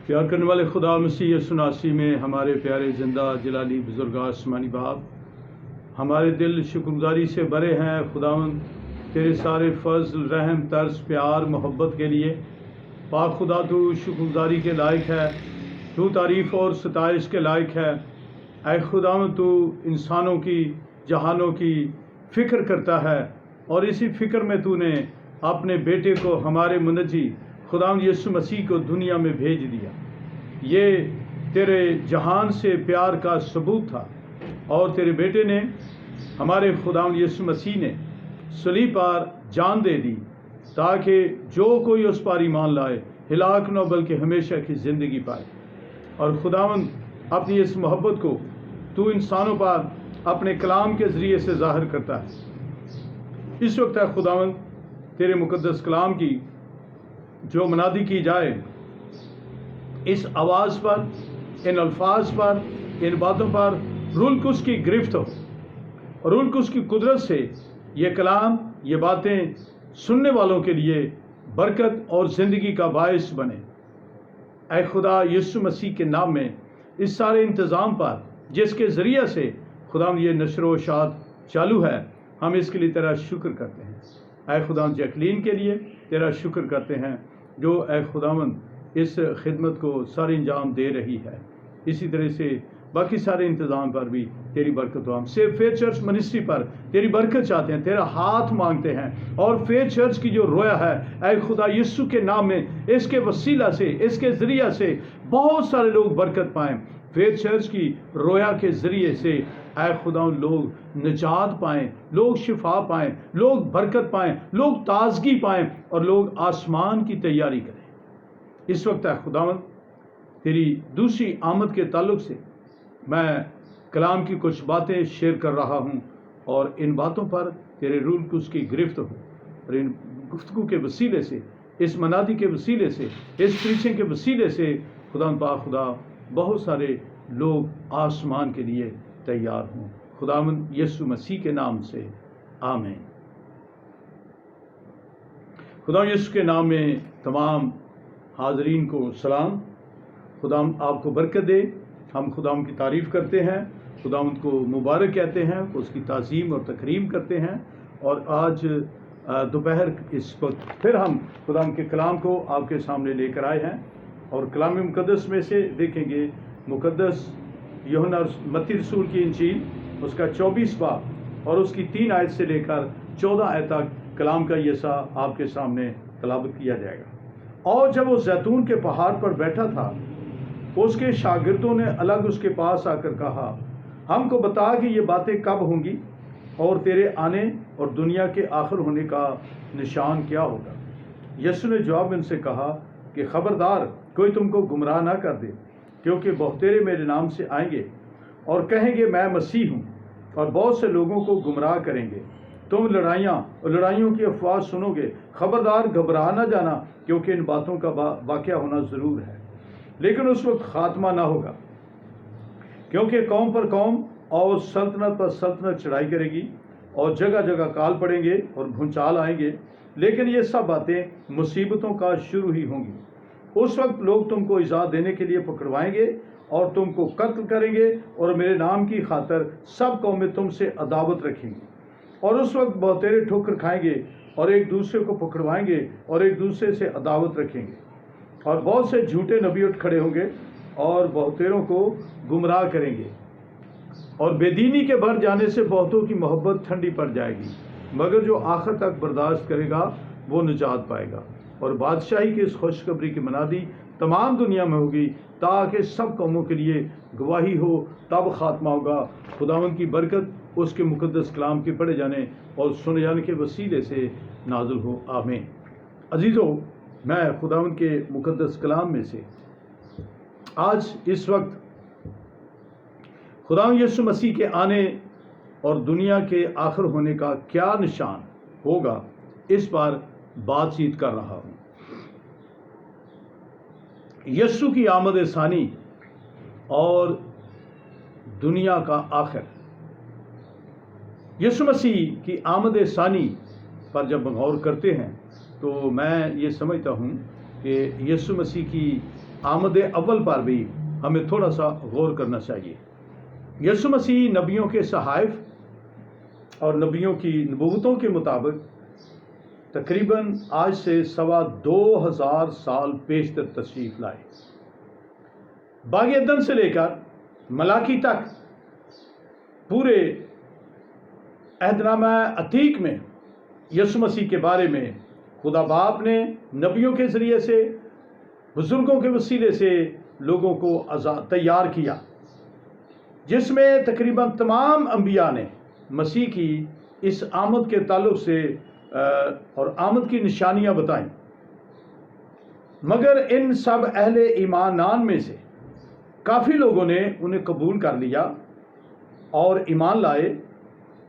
پیار کرنے والے خدا مسیح یسوع ناصری میں ہمارے پیارے زندہ جلالی بزرگ آسمانی باپ، ہمارے دل شکرگزاری سے بھرے ہیں خداوند تیرے سارے فضل، رحم، طرز، پیار، محبت کے لیے۔ پاک خدا تو شکرگزاری کے لائق ہے، تو تعریف اور ستائش کے لائق ہے۔ اے خداوند تو انسانوں کی، جہانوں کی فکر کرتا ہے، اور اسی فکر میں تو نے اپنے بیٹے کو، ہمارے منجی خداوند یسوع مسیح کو دنیا میں بھیج دیا۔ یہ تیرے جہان سے پیار کا ثبوت تھا، اور تیرے بیٹے نے، ہمارے خداوند یسوع مسیح نے صلیب پر جان دے دی تاکہ جو کوئی اس پر ایمان لائے ہلاک نہ بلکہ ہمیشہ کی زندگی پائے۔ اور خداوند اپنی اس محبت کو تو انسانوں پر اپنے کلام کے ذریعے سے ظاہر کرتا ہے۔ اس وقت ہے خداوند تیرے مقدس کلام کی جو منادی کی جائے، اس آواز پر، ان الفاظ پر، ان باتوں پر روح القدس کی گرفت ہو، اور روح القدس کی قدرت سے یہ کلام، یہ باتیں سننے والوں کے لیے برکت اور زندگی کا باعث بنے۔ اے خدا یسوع مسیح کے نام میں اس سارے انتظام پر جس کے ذریعے سے خداوند یہ نشر و اشاعت چالو ہے، ہم اس کے لیے تیرا شکر کرتے ہیں۔ اے خداوند جیکلین کے لیے تیرا شکر کرتے ہیں، جو اے خداوند اس خدمت کو سارے انجام دے رہی ہے۔ اسی طرح سے باقی سارے انتظام پر بھی تیری برکت ہو۔ ہم صرف فیتھ چرچ منسٹری پر تیری برکت چاہتے ہیں، تیرا ہاتھ مانگتے ہیں، اور فیتھ چرچ کی جو رویا ہے اے خدا یسوع کے نام میں، اس کے وسیلہ سے، اس کے ذریعہ سے بہت سارے لوگ برکت پائیں۔ فیتھ چرچ کی رویا کے ذریعے سے اے خدا لوگ نجات پائیں، لوگ شفا پائیں، لوگ برکت پائیں، لوگ تازگی پائیں، اور لوگ آسمان کی تیاری کریں۔ اس وقت اے خداوند تیری دوسری آمد کے تعلق سے میں کلام کی کچھ باتیں شیئر کر رہا ہوں، اور ان باتوں پر تیرے روح القدس کی گرفت ہو، اور ان گفتگو کے وسیلے سے، اس منادی کے وسیلے سے، اس پریچنگ کے وسیلے سے خداوند پاک خدا بہت سارے لوگ آسمان کے لیے تیار ہوں۔ خداوند یسوع مسیح کے نام سے آمین۔ خداوند یسوع کے نام میں تمام حاضرین کو سلام۔ خداوند آپ کو برکت دے۔ ہم خداوند کی تعریف کرتے ہیں، خداوند کو مبارک کہتے ہیں، اس کی تعظیم اور تکریم کرتے ہیں، اور آج دوپہر اس وقت پھر ہم خداوند کے کلام کو آپ کے سامنے لے کر آئے ہیں، اور کلام مقدس میں سے دیکھیں گے مقدس یوحنا متی رسول کی انجیل، اس کا 24 باب اور اس کی 3 آیت سے لے کر 14 آیت تک کلام کا یہ حصہ آپ کے سامنے تلاوت کیا جائے گا۔ اور جب وہ زیتون کے پہاڑ پر بیٹھا تھا، اس کے شاگردوں نے الگ اس کے پاس آ کر کہا، ہم کو بتا کہ یہ باتیں کب ہوں گی، اور تیرے آنے اور دنیا کے آخر ہونے کا نشان کیا ہوگا؟ یسوع نے جواب ان سے کہا کہ خبردار کوئی تم کو گمراہ نہ کر دے، کیونکہ بہتیرے میرے نام سے آئیں گے اور کہیں گے میں مسیح ہوں، اور بہت سے لوگوں کو گمراہ کریں گے۔ تم لڑائیوں کی افواہ سنو گے، خبردار گھبرا نہ جانا، کیونکہ ان باتوں کا واقعہ ہونا ضرور ہے، لیکن اس وقت خاتمہ نہ ہوگا، کیونکہ قوم پر قوم اور سلطنت پر سلطنت چڑھائی کرے گی، اور جگہ جگہ کال پڑیں گے اور بھونچال آئیں گے، لیکن یہ سب باتیں مصیبتوں کا شروع ہی ہوں گی۔ اس وقت لوگ تم کو ایذا دینے کے لیے پکڑوائیں گے اور تم کو قتل کریں گے، اور میرے نام کی خاطر سب قومیں تم سے عداوت رکھیں گی، اور اس وقت بہتیرے ٹھوکر کھائیں گے اور ایک دوسرے کو پکڑوائیں گے اور ایک دوسرے سے عداوت رکھیں گے، اور بہت سے جھوٹے نبی اٹھ کھڑے ہوں گے اور بہتیروں کو گمراہ کریں گے، اور بے دینی کے بڑھ جانے سے بہتوں کی محبت ٹھنڈی پڑ جائے گی، مگر جو آخر تک برداشت کرے گا وہ نجات پائے گا۔ اور بادشاہی کی اس خوشخبری کی منادی تمام دنیا میں ہوگی تاکہ سب قوموں کے لیے گواہی ہو، تب خاتمہ ہوگا۔ خداوند کی برکت اس کے مقدس کلام کے پڑھے جانے اور سنے جانے کے وسیلے سے نازل ہو، آمین۔ عزیزو، میں خداوند کے مقدس کلام میں سے آج اس وقت خداوند یسوع مسیح کے آنے اور دنیا کے آخر ہونے کا کیا نشان ہوگا، اس پر بات چیت کر رہا ہوں۔ یسوع کی آمد ثانی اور دنیا کا آخر۔ یسوع مسیح کی آمد ثانی پر جب غور کرتے ہیں تو میں یہ سمجھتا ہوں کہ یسوع مسیح کی آمد اول پر بھی ہمیں تھوڑا سا غور کرنا چاہیے۔ یسوع مسیح نبیوں کے صحائف اور نبیوں کی نبوتوں کے مطابق تقریباً آج سے 2,2500 سال پیشتر تشریف لائے۔ باغ عدن سے لے کر ملاکی تک پورے عہد نامہ عتیق میں یسوع مسیح کے بارے میں خدا باپ نے نبیوں کے ذریعے سے، بزرگوں کے وسیلے سے لوگوں کو تیار کیا، جس میں تقریباً تمام انبیاء نے مسیح کی اس آمد کے تعلق سے اور آمد کی نشانیاں بتائیں، مگر ان سب اہل ایمانان میں سے کافی لوگوں نے انہیں قبول کر لیا اور ایمان لائے،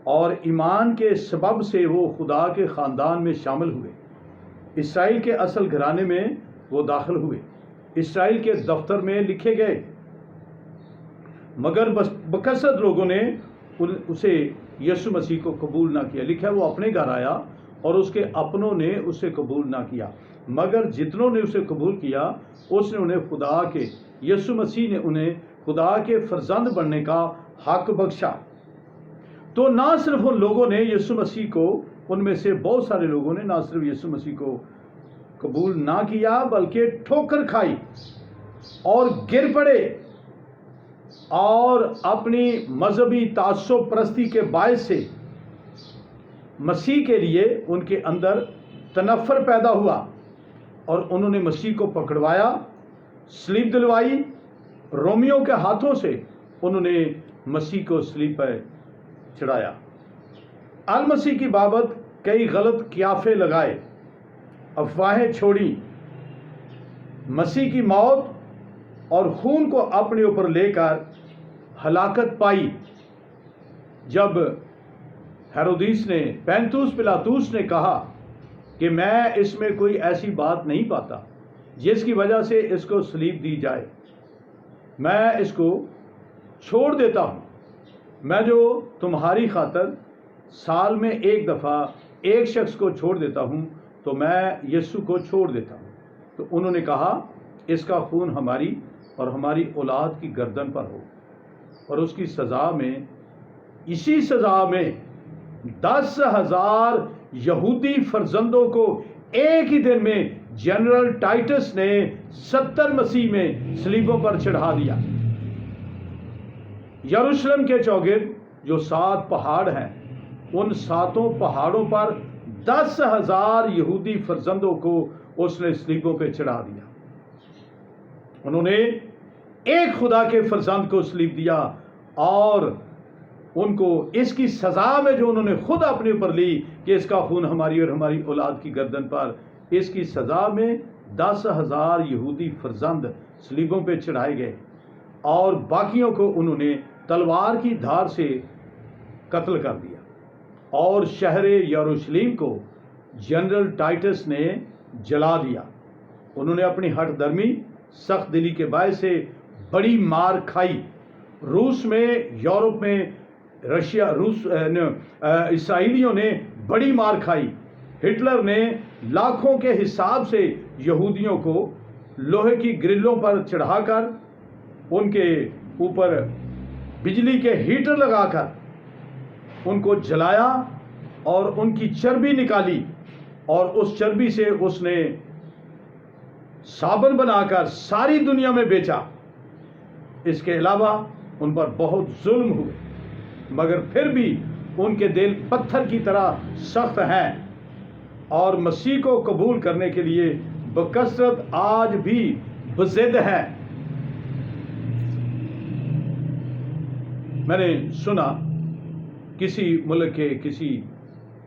اور ایمان کے سبب سے وہ خدا کے خاندان میں شامل ہوئے، اسرائیل کے اصل گھرانے میں وہ داخل ہوئے، اسرائیل کے دفتر میں لکھے گئے۔ مگر بکثرت لوگوں نے اسے یسوع مسیح کو قبول نہ کیا۔ لکھا وہ اپنے گھر آیا اور اس کے اپنوں نے اسے قبول نہ کیا، مگر جتنوں نے اسے قبول کیا اس نے انہیں خدا کے، یسوع مسیح نے انہیں خدا کے فرزند بننے کا حق بخشا۔ تو نہ صرف ان لوگوں نے یسوع مسیح کو، ان میں سے بہت سارے لوگوں نے نہ صرف یسوع مسیح کو قبول نہ کیا بلکہ ٹھوکر کھائی اور گر پڑے، اور اپنی مذہبی تعصب پرستی کے باعث سے مسیح کے لیے ان کے اندر تنفر پیدا ہوا، اور انہوں نے مسیح کو پکڑوایا، صلیب دلوائی، رومیوں کے ہاتھوں سے انہوں نے مسیح کو صلیب پر چڑھایا، المسیح کی بابت کئی غلط قیافے لگائے، افواہیں چھوڑی، مسیح کی موت اور خون کو اپنے اوپر لے کر ہلاکت پائی۔ جب ہیرودیس نے، پینتوس پلاطوس نے کہا کہ میں اس میں کوئی ایسی بات نہیں پاتا جس کی وجہ سے اس کو صلیب دی جائے، میں اس کو چھوڑ دیتا ہوں، میں جو تمہاری خاطر سال میں ایک دفعہ ایک شخص کو چھوڑ دیتا ہوں تو میں یسوع کو چھوڑ دیتا ہوں۔ تو انہوں نے کہا اس کا خون ہماری اور ہماری اولاد کی گردن پر ہو، اور اس کی سزا میں، اسی سزا میں 10,000 یہودی فرزندوں کو ایک ہی دن میں جنرل ٹائٹس نے 70 مسیح میں صلیبوں پر چڑھا دیا۔ یروشلم کے چوگرد جو 7 پہاڑ ہیں، ان 7 پہاڑوں پر 10,000 یہودی فرزندوں کو اس نے صلیبوں پہ چڑھا دیا۔ انہوں نے ایک خدا کے فرزند کو صلیب دیا، اور ان کو اس کی سزا میں جو انہوں نے خود اپنے اوپر لی کہ اس کا خون ہماری اور ہماری اولاد کی گردن پر، اس کی سزا میں 10,000 یہودی فرزند صلیبوں پہ چڑھائے گئے، اور باقیوں کو انہوں نے تلوار کی دھار سے قتل کر دیا، اور شہر یروشلم کو جنرل ٹائٹس نے جلا دیا۔ انہوں نے اپنی ہٹ درمی، سخت دلی کے باعث سے بڑی مار کھائی۔ روس میں، یورپ میں، اسرائیلیوں نے بڑی مار کھائی۔ ہٹلر نے لاکھوں کے حساب سے یہودیوں کو لوہے کی گرلوں پر چڑھا کر، ان کے اوپر بجلی کے ہیٹر لگا کر ان کو جلایا، اور ان کی چربی نکالی، اور اس چربی سے اس نے صابن بنا کر ساری دنیا میں بیچا۔ اس کے علاوہ ان پر بہت ظلم ہوئے، مگر پھر بھی ان کے دل پتھر کی طرح سخت ہیں، اور مسیح کو قبول کرنے کے لیے بکثرت آج بھی بضد ہیں۔ میں نے سنا کسی ملک کے کسی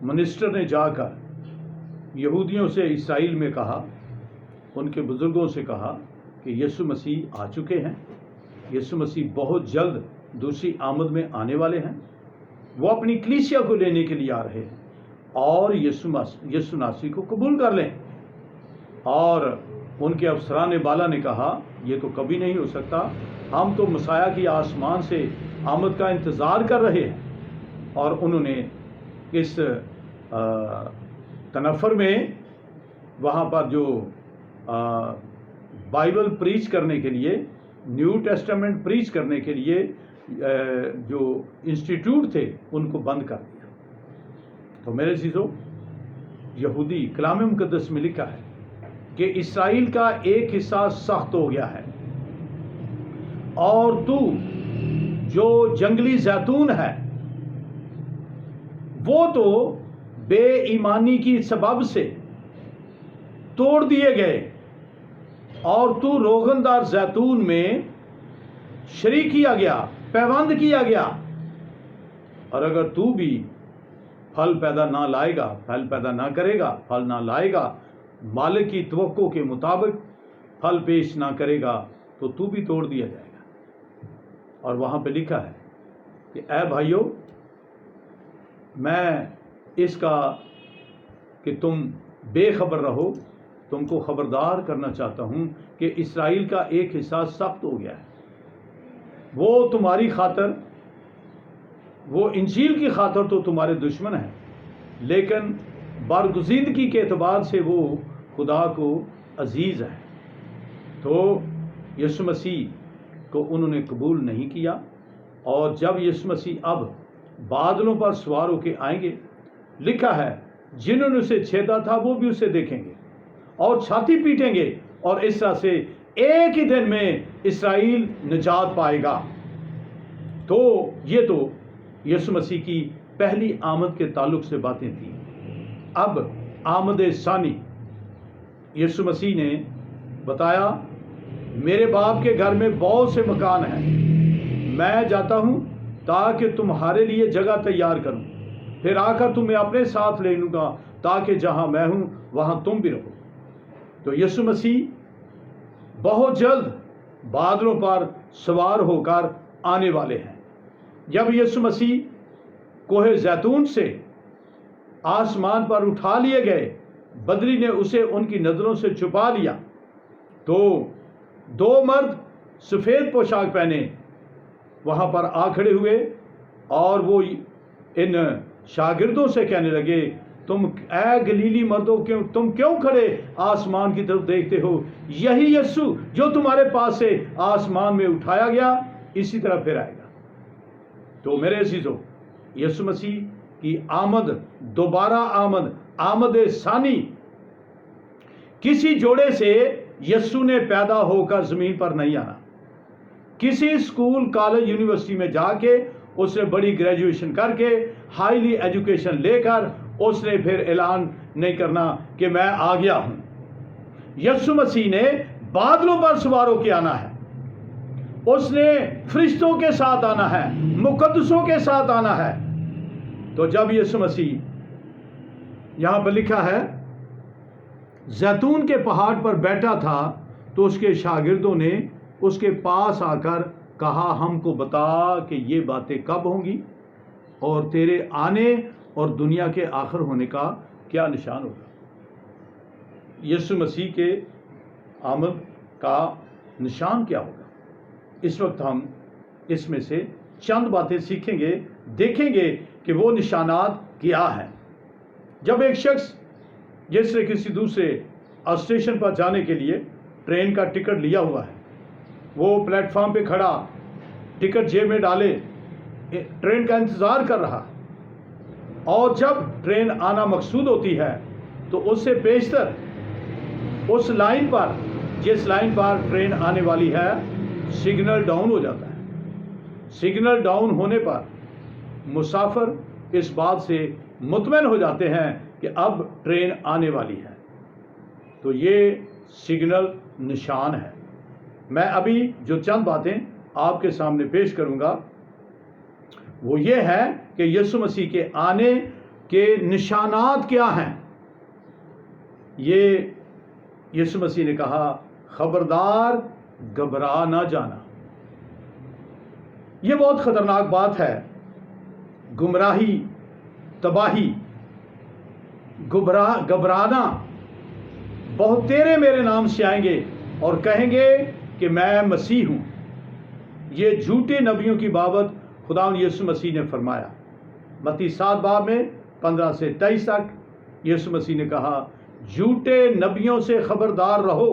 منسٹر نے جا کر یہودیوں سے اسرائیل میں کہا، ان کے بزرگوں سے کہا کہ یسوع مسیح آ چکے ہیں، یسوع مسیح بہت جلد دوسری آمد میں آنے والے ہیں، وہ اپنی کلیسیا کو لینے کے لیے آ رہے ہیں، اور یسوع مسیح کو قبول کر لیں۔ اور ان کے افسران بالا نے کہا یہ تو کبھی نہیں ہو سکتا، ہم تو مسیح کی آسمان سے آمد کا انتظار کر رہے ہیں۔ اور انہوں نے اس تنفر میں وہاں پر جو بائبل پریچ کرنے کے لیے، نیو ٹیسٹامنٹ پریچ کرنے کے لیے جو انسٹیٹیوٹ تھے ان کو بند کر دیا۔ تو میرے عزیزو، یہودی کلام مقدس میں لکھا ہے کہ اسرائیل کا ایک حصہ سخت ہو گیا ہے، اور تو جو جنگلی زیتون ہے وہ تو بے ایمانی کی سبب سے توڑ دیے گئے، اور تو روغندار زیتون میں شریک کیا گیا، پیوند کیا گیا۔ اور اگر تو بھی پھل پیدا نہ لائے گا، پھل پیدا نہ کرے گا، پھل نہ لائے گا، مالک کی توقع کے مطابق پھل پیش نہ کرے گا، تو بھی توڑ دیا جائے گا۔ اور وہاں پہ لکھا ہے کہ اے بھائیو، میں اس کا کہ تم بے خبر رہو، تم کو خبردار کرنا چاہتا ہوں کہ اسرائیل کا ایک حصہ سخت ہو گیا ہے۔ وہ تمہاری خاطر، وہ انجیل کی خاطر تو تمہارے دشمن ہیں، لیکن برگزیدگی کے اعتبار سے وہ خدا کو عزیز ہے۔ تو یسوع مسیح کو انہوں نے قبول نہیں کیا، اور جب یسوع مسیح اب بادلوں پر سوار ہو کے آئیں گے، لکھا ہے جنہوں نے اسے چھیدا تھا وہ بھی اسے دیکھیں گے اور چھاتی پیٹیں گے، اور اس طرح سے ایک ہی دن میں اسرائیل نجات پائے گا۔ تو یہ تو یسوع مسیح کی پہلی آمد کے تعلق سے باتیں تھیں۔ اب آمد ثانی، یسوع مسیح نے بتایا میرے باپ کے گھر میں بہت سے مکان ہیں، میں جاتا ہوں تاکہ تمہارے لیے جگہ تیار کروں، پھر آ کر تمہیں اپنے ساتھ لے لوں گا تاکہ جہاں میں ہوں وہاں تم بھی رہو۔ تو یسوع مسیح بہت جلد بادلوں پر سوار ہو کر آنے والے ہیں۔ جب یسوع مسیح کوہ زیتون سے آسمان پر اٹھا لیے گئے، بدری نے اسے ان کی نظروں سے چھپا لیا، تو دو مرد سفید پوشاک پہنے وہاں پر آ کھڑے ہوئے، اور وہ ان شاگردوں سے کہنے لگے تم اے گلیلی مردوں تم کیوں کھڑے آسمان کی طرف دیکھتے ہو؟ یہی یسوع جو تمہارے پاس سے آسمان میں اٹھایا گیا اسی طرح پھر آئے گا۔ تو میرے عزیزو، یسوع مسیح کی آمد، دوبارہ آمد، آمد ثانی، کسی جوڑے سے یسوع نے پیدا ہو کر زمین پر نہیں آنا۔ کسی اسکول، کالج، یونیورسٹی میں جا کے اس نے بڑی گریجویشن کر کے، ہائیلی ایجوکیشن لے کر اس نے پھر اعلان نہیں کرنا کہ میں آ گیا ہوں۔ یسوع مسیح نے بادلوں پر سوار ہو کے آنا ہے، اس نے فرشتوں کے ساتھ آنا ہے، مقدسوں کے ساتھ آنا ہے۔ تو جب یسوع مسیح، یہاں پر لکھا ہے، زیتون کے پہاڑ پر بیٹھا تھا تو اس کے شاگردوں نے اس کے پاس آ کر کہا ہم کو بتا کہ یہ باتیں کب ہوں گی اور تیرے آنے اور دنیا کے آخر ہونے کا کیا نشان ہوگا۔ یسوع مسیح کے آمد کا نشان کیا ہوگا؟ اس وقت ہم اس میں سے چند باتیں سیکھیں گے، دیکھیں گے کہ وہ نشانات کیا ہیں۔ جب ایک شخص جس نے کسی دوسرے اسٹیشن پر جانے کے لیے ٹرین کا ٹکٹ لیا ہوا ہے، وہ پلیٹ فارم پہ کھڑا، ٹکٹ جیب میں ڈالے، ٹرین کا انتظار کر رہا، اور جب ٹرین آنا مقصود ہوتی ہے تو اس سے بیشتر اس لائن پر، جس لائن پر ٹرین آنے والی ہے، سگنل ڈاؤن ہو جاتا ہے۔ سگنل ڈاؤن ہونے پر مسافر اس بات سے مطمئن ہو جاتے ہیں کہ اب ٹرین آنے والی ہے۔ تو یہ سگنل نشان ہے۔ میں ابھی جو چند باتیں آپ کے سامنے پیش کروں گا وہ یہ ہے کہ یسوع مسیح کے آنے کے نشانات کیا ہیں۔ یہ یسوع مسیح نے کہا خبردار گھبرا نہ جانا۔ یہ بہت خطرناک بات ہے۔ گمراہی، تباہی، گھبرانا، بہت تیرے میرے نام سے آئیں گے اور کہیں گے کہ میں مسیح ہوں۔ یہ جھوٹے نبیوں کی بابت خداوند یسوع مسیح نے فرمایا۔ متی 7 باب میں 15 سے 23 تک یسوع مسیح نے کہا جھوٹے نبیوں سے خبردار رہو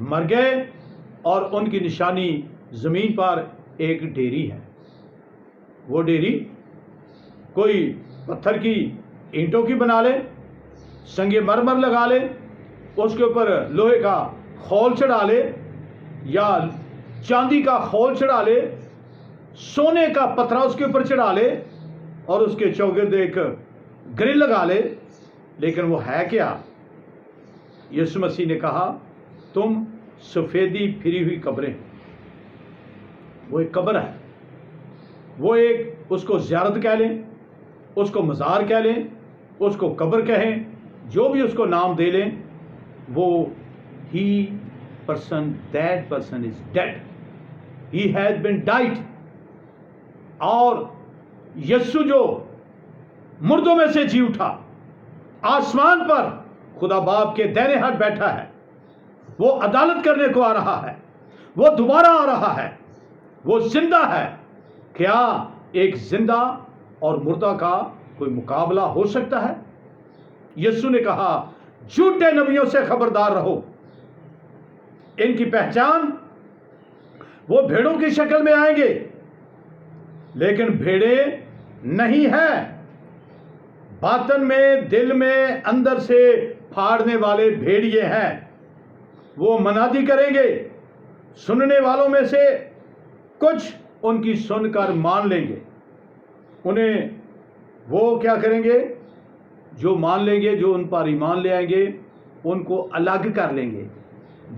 مر گئے اور ان کی نشانی زمین پر ایک ڈیری ہے. وہ ڈیری کوئی پتھر کی اینٹوں کی بنا لے, سنگ مرمر لگا لے, اس کے اوپر لوہے کا خول چڑھا لے یا چاندی کا خول چڑھا لے, سونے کا پتھرا اس کے اوپر چڑھا لے اور اس کے چوگرد ایک گرل لگا لے, لیکن وہ ہے کیا؟ یسوع مسیح نے کہا تم سفیدی پھری ہوئی قبریں. وہ ایک قبر ہے, وہ ایک, اس کو زیارت کہہ لیں, اس کو مزار کہہ لیں, اس کو قبر کہیں, جو بھی اس کو نام دے لیں, وہ that person is dead. He has been died. اور یسوع جو مردوں میں سے جی اٹھا, آسمان پر خدا باپ کے دائیں ہاتھ بیٹھا ہے, وہ عدالت کرنے کو آ رہا ہے, وہ دوبارہ آ رہا ہے, وہ زندہ ہے. کیا ایک زندہ اور مردہ کا کوئی مقابلہ ہو سکتا ہے؟ یسوع نے کہا جھوٹے نبیوں سے خبردار رہو, ان کی پہچان, وہ بھیڑوں کی شکل میں آئیں گے لیکن بھیڑیں نہیں ہیں, باطن میں, دل میں, اندر سے پھاڑنے والے بھیڑیے ہیں. وہ منادی کریں گے, سننے والوں میں سے کچھ ان کی سن کر مان لیں گے. انہیں وہ کیا کریں گے؟ جو مان لیں گے, جو ان پر ایمان لے آئیں گے, ان کو الگ کر لیں گے.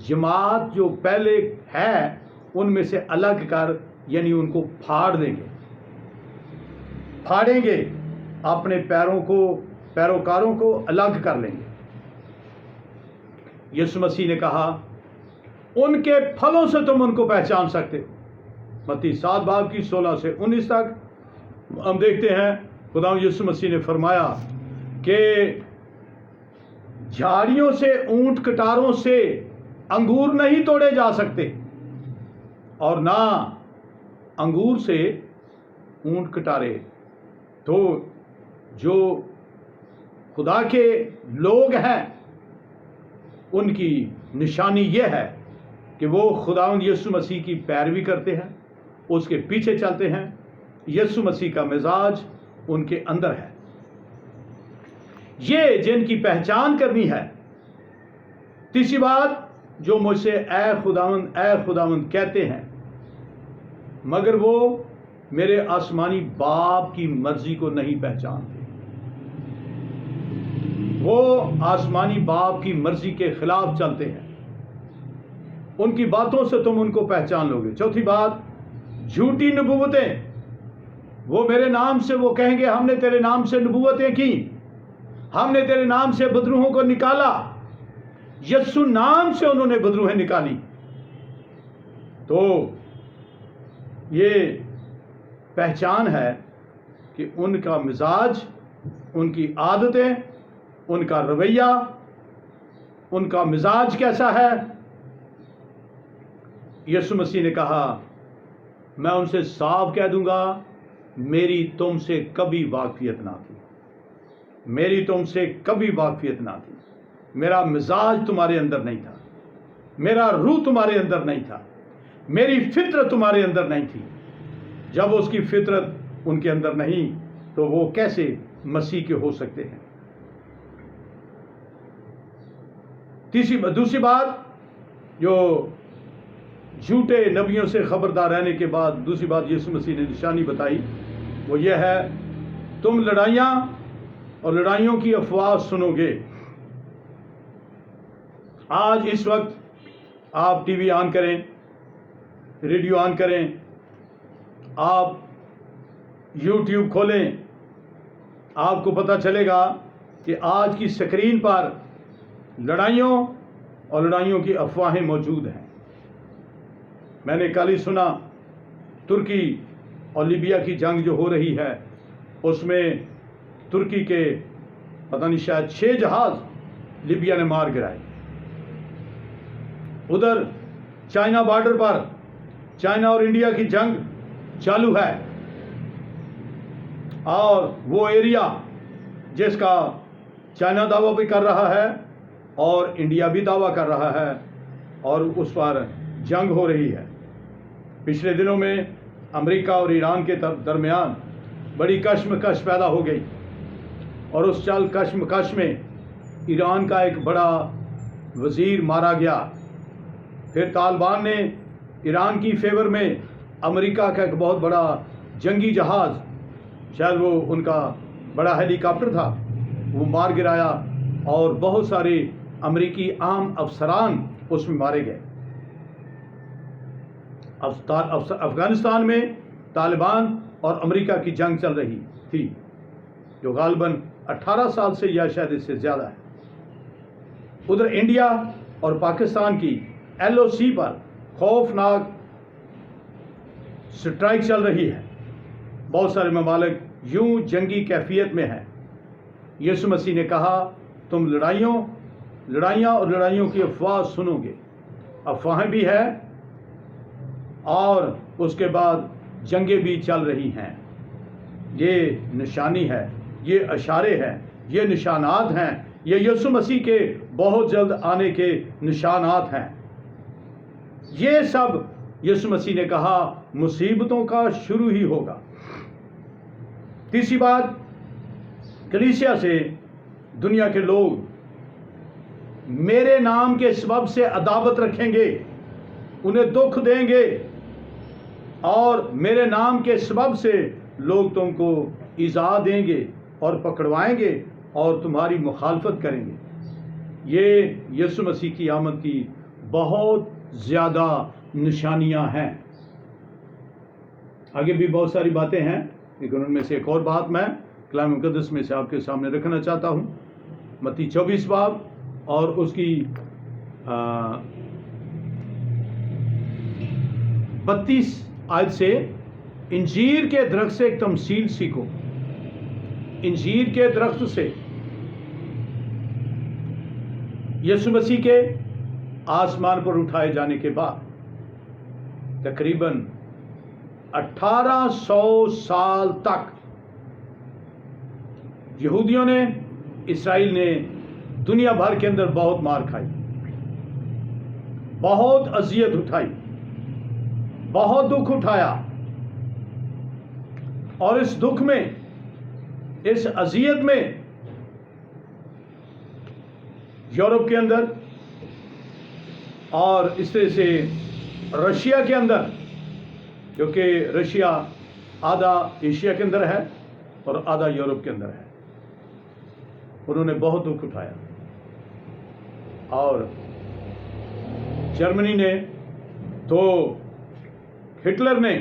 جماعت جو پہلے ہے ان میں سے الگ کر, یعنی ان کو پھاڑ دیں گے, پھاڑیں گے, اپنے پیروکاروں کو الگ کر لیں گے. یسوع مسیح نے کہا ان کے پھلوں سے تم ان کو پہچان سکتے. متی 7 باب کی 16 سے 19 تک ہم دیکھتے ہیں خدا یسوع مسیح نے فرمایا کہ جھاڑیوں سے, اونٹ کٹاروں سے انگور نہیں توڑے جا سکتے, اور نہ انگور سے اونٹ کٹارے. تو جو خدا کے لوگ ہیں ان کی نشانی یہ ہے کہ وہ خداوند یسوع مسیح کی پیروی کرتے ہیں, اس کے پیچھے چلتے ہیں. یسوع مسیح کا مزاج ان کے اندر ہے. یہ جن کی پہچان کرنی ہے. تیسری بات, جو مجھ سے اے خداوند کہتے ہیں مگر وہ میرے آسمانی باپ کی مرضی کو نہیں پہچانتے. وہ آسمانی باپ کی مرضی کے خلاف چلتے ہیں. ان کی باتوں سے تم ان کو پہچان لو گے. چوتھی بات, جھوٹی نبوتیں. وہ میرے نام سے وہ کہیں گے ہم نے تیرے نام سے نبوتیں کی, ہم نے تیرے نام سے بدروہوں کو نکالا. یسوع نام سے انہوں نے بدروہیں نکالی. تو یہ پہچان ہے کہ ان کا مزاج, ان کی عادتیں, ان کا رویہ, ان کا مزاج کیسا ہے. یسوع مسیح نے کہا میں ان سے صاف کہہ دوں گا میری تم سے کبھی واقفیت نہ تھی, میری تم سے کبھی واقفیت نہ تھی. میرا مزاج تمہارے اندر نہیں تھا, میرا روح تمہارے اندر نہیں تھا, میری فطرت تمہارے اندر نہیں تھی. جب اس کی فطرت ان کے اندر نہیں تو وہ کیسے مسیح کے ہو سکتے ہیں. دوسری بات جو جھوٹے نبیوں سے خبردار رہنے کے بعد دوسری بات یسوع مسیح نے نشانی بتائی, وہ یہ ہے تم لڑائیاں اور لڑائیوں کی افواہ سنو گے. آج اس وقت آپ ٹی وی آن کریں, ریڈیو آن کریں, آپ یوٹیوب کھولیں, آپ کو پتہ چلے گا کہ آج کی سکرین پر لڑائیوں اور لڑائیوں کی افواہیں موجود ہیں. میں نے کل ہی سنا ترکی اور لیبیا کی جنگ جو ہو رہی ہے اس میں ترکی کے پتہ نہیں شاید 6 جہاز لیبیا نے مار گرائے. ادھر چائنا بارڈر پر چائنا اور انڈیا کی جنگ چالو ہے, اور وہ ایریا جس کا چائنا دعویٰ بھی کر رہا ہے اور انڈیا بھی دعویٰ کر رہا ہے اور اس پر جنگ ہو رہی ہے۔ پچھلے دنوں میں امریکہ اور ایران کے درمیان بڑی کشمکش پیدا ہو گئی، اور اس کشمکش میں ایران کا ایک بڑا وزیر مارا گیا۔ پھر طالبان نے ایران کی فیور میں امریکہ کا ایک بہت بڑا جنگی جہاز، شاید وہ ان کا بڑا ہیلی کاپٹر تھا، وہ مار گرایا، اور بہت سارے امریکی عام افسران اس میں مارے گئے۔ افغانستان میں طالبان اور امریکہ کی جنگ چل رہی تھی، جو غالباً 18 سال سے یا شاید اس سے زیادہ ہے۔ ادھر انڈیا اور پاکستان کی LOC پر خوفناک سٹرائک چل رہی ہے۔ بہت سارے ممالک یوں جنگی کیفیت میں ہیں۔ یسوع مسیح نے کہا، تم لڑائیاں اور لڑائیوں کی افواہ سنو گے۔ افواہیں بھی ہے اور اس کے بعد جنگیں بھی چل رہی ہیں۔ یہ نشانی ہے، یہ اشارے ہیں، یہ نشانات ہیں، یہ یسوع مسیح کے بہت جلد آنے کے نشانات ہیں۔ یہ سب یسوع مسیح نے کہا مصیبتوں کا شروع ہی ہوگا۔ تیسری بات، کلیسیا سے دنیا کے لوگ میرے نام کے سبب سے عداوت رکھیں گے، انہیں دکھ دیں گے، اور میرے نام کے سبب سے لوگ تم کو ایذا دیں گے اور پکڑوائیں گے اور تمہاری مخالفت کریں گے۔ یہ یسوع مسیح کی آمد کی بہت زیادہ نشانیاں ہیں۔ آگے بھی بہت ساری باتیں ہیں، لیکن ان میں سے ایک اور بات میں کلام مقدس میں سے آپ کے سامنے رکھنا چاہتا ہوں۔ متی 24 باب اور اس کی 32 آیت سے انجیر کے درخت سے ایک تمثیل سیکھو۔ انجیر کے درخت سے یسوع مسیح کے آسمان پر اٹھائے جانے کے بعد تقریباً 1800 سال تک یہودیوں نے، اسرائیل نے دنیا بھر کے اندر بہت مار کھائی، بہت اذیت اٹھائی، بہت دکھ اٹھایا، اور اس دکھ میں، اس اذیت میں یورپ کے اندر اور اس طرح سے رشیا کے اندر، کیونکہ رشیا آدھا ایشیا کے اندر ہے اور آدھا یورپ کے اندر ہے، انہوں نے بہت دکھ اٹھایا۔ اور جرمنی نے تو ہٹلر نے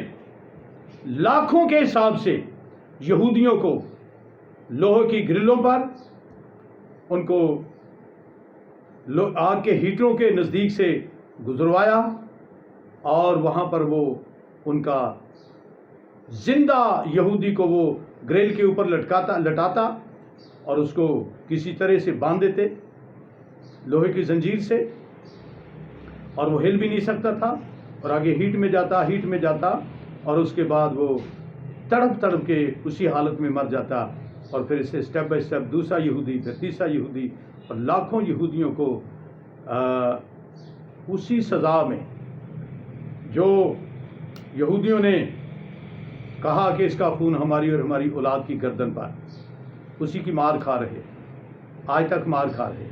لاکھوں کے حساب سے یہودیوں کو لوہے کی گرلوں پر، ان کو آگ کے ہیٹروں کے نزدیک سے گزروایا، اور وہاں پر وہ ان کا زندہ یہودی کو وہ گریل کے اوپر لٹاتا اور اس کو کسی طرح سے باندھ دیتے لوہے کی زنجیر سے، اور وہ ہل بھی نہیں سکتا تھا، اور آگے ہیٹ میں جاتا اور اس کے بعد وہ تڑپ کے اسی حالت میں مر جاتا، اور پھر اسے سٹیپ بائی سٹیپ دوسرا یہودی، پھر تیسرا یہودی، اور لاکھوں یہودیوں کو اسی سزا میں جو یہودیوں نے کہا کہ اس کا خون ہماری اور ہماری اولاد کی گردن پر، اسی کی مار کھا رہے، آج تک مار کھا رہے۔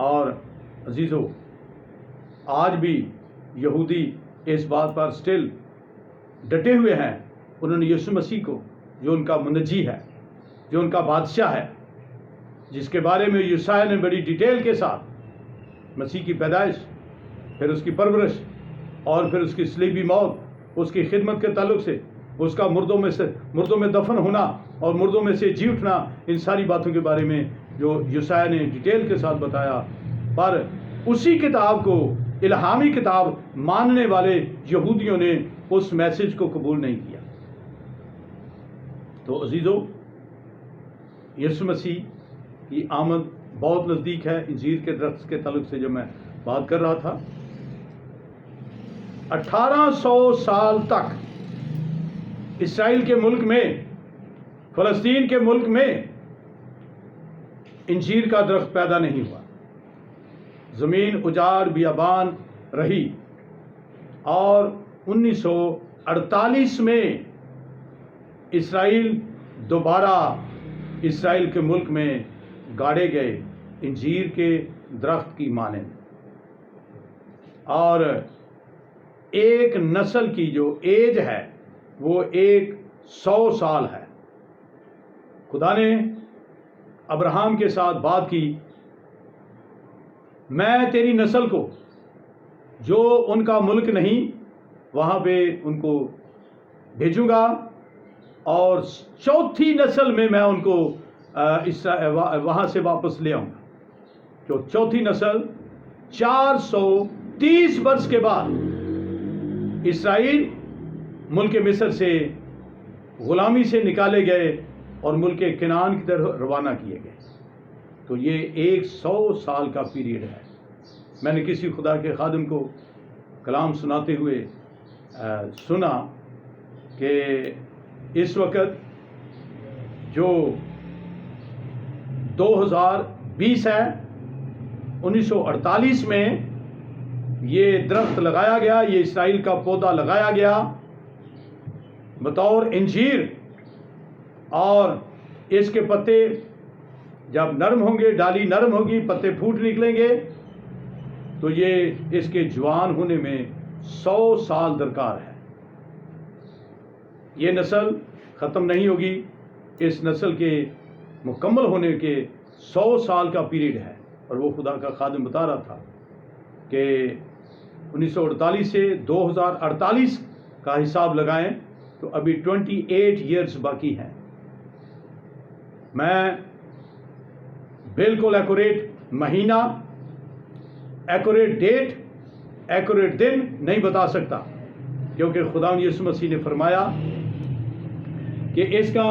اور عزیزو، آج بھی یہودی اس بات پر سٹل ڈٹے ہوئے ہیں، انہوں نے یسوع مسیح کو، جو ان کا منجی ہے، جو ان کا بادشاہ ہے، جس کے بارے میں یسایا نے بڑی ڈیٹیل کے ساتھ مسیح کی پیدائش، پھر اس کی پرورش، اور پھر اس کی صلیبی موت، اس کی خدمت کے تعلق سے، اس کا مردوں میں دفن ہونا اور مردوں میں سے جی اٹھنا، ان ساری باتوں کے بارے میں جو یسایا نے ڈیٹیل کے ساتھ بتایا، پر اسی کتاب کو الہامی کتاب ماننے والے یہودیوں نے اس میسج کو قبول نہیں کیا۔ تو عزیزو، یسوع مسیح کی آمد بہت نزدیک ہے۔ انجیر کے درخت کے تعلق سے جو میں بات کر رہا تھا، 1800 سال تک اسرائیل کے ملک میں، فلسطین کے ملک میں انجیر کا درخت پیدا نہیں ہوا۔ زمین اجاڑ بیابان رہی، اور 1948 میں اسرائیل دوبارہ اسرائیل کے ملک میں گاڑے گئے انجیر کے درخت کی مانند، اور ایک نسل کی جو ایج ہے وہ 100 سال ہے۔ خدا نے ابراہیم کے ساتھ بات کی، میں تیری نسل کو جو ان کا ملک نہیں وہاں پہ ان کو بھیجوں گا، اور چوتھی نسل میں میں ان کو وہاں سے واپس لے آؤں گا۔ جو چوتھی نسل 430 برس کے بعد اسرائیل ملک مصر سے غلامی سے نکالے گئے اور ملک کنعان کی طرف روانہ کیے گئے۔ تو یہ 100 سال کا پیریڈ ہے۔ میں نے کسی خدا کے خادم کو کلام سناتے ہوئے سنا کہ اس وقت جو 2020 ہے، 1948 میں یہ درخت لگایا گیا، یہ اسرائیل کا پودا لگایا گیا بطور انجیر، اور اس کے پتے جب نرم ہوں گے، ڈالی نرم ہوگی، پتے پھوٹ نکلیں گے، تو یہ اس کے جوان ہونے میں 100 سال درکار ہے۔ یہ نسل ختم نہیں ہوگی، اس نسل کے مکمل ہونے کے 100 سال کا پیریڈ ہے۔ اور وہ خدا کا خادم بتا رہا تھا کہ 1948 سے 2048 کا حساب لگائیں تو ابھی 28 ایئرز باقی ہیں۔ میں بالکل ایکوریٹ مہینہ، ایکوریٹ ڈیٹ، ایکوریٹ دن نہیں بتا سکتا، کیونکہ خدا یسوع مسیح نے فرمایا کہ اس کا